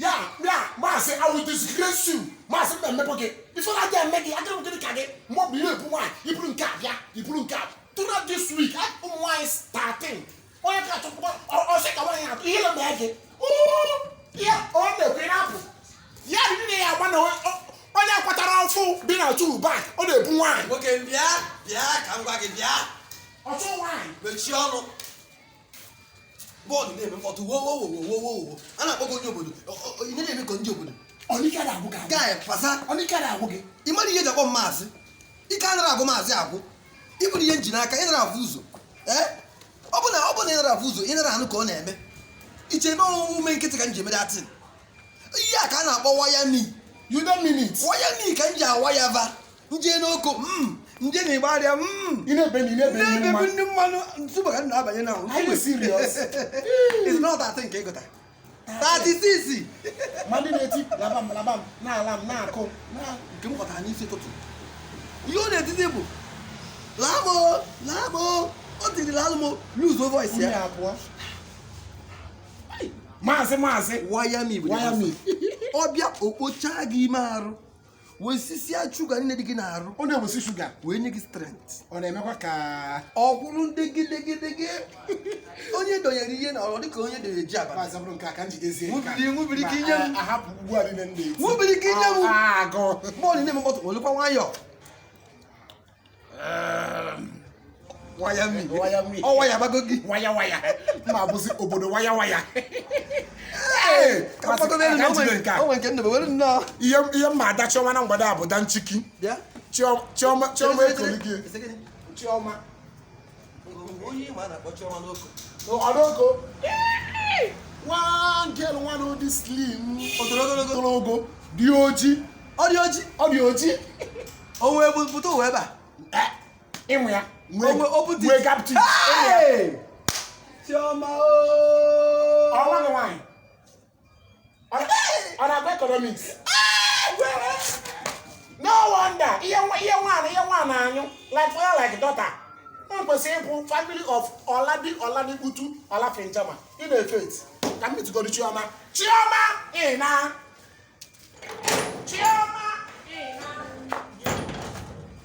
Master, I will disgrace you. Master, before I get Maggie, I don't get it. What be you? You put cap, you put cap. Do not this week. I'm starting. Oh, you got to or say, I want to hear a Maggie. Oh, yeah, on the green apple. Yeah, I want to. On a quarter full, been out two back. On the wine. Okay, yeah, come back in, yeah. Or so wine. But you know. God name for to whoa. I'm not going to you need to go to Only can I book a guy, Passa, only can I book it. You might get a one mass. You can't have a mass. Even the engine, I can't have Fuzo. Eh? Open a Fuzo in a run corner. It's a no make it again, Jimmy. That's it. Yeah, can't have wire me. You don't mean it. Wire me, can't you? Whatever. Njenoko, Njenibody, You know, Benny, super. Are you serious? It's not that thing, Kegota. That is easy. Monday, Labam, now, come. Come what I need to do. You need to do. Lamo. What did the Lamo lose your voice here? Maze. Wire me? Obia Okochagi Maru. We see a sugar in the Ginaro. On the sugar. We need strength. On a Maka. Oh, wouldn't they get only doing or the coin the job. I have word in the day. Who will be go. More than never got to look on your. Wire me? Oh, why am I going? Wire. My was over the wire. Hey, come on, I can't do it now. You're mad that you're one but than chicken. Yeah, Choma. No, I don't go. One girl, one of this slim. Logo. Dioji. Odioji. Oh, we will put over. Wake up to hey! Choma. I want the wine. On our economics. No wonder. You one, like daughter. One simple family of Oladi Butu, Olafinjama. In a faith. Come to go to Chioma. Chioma!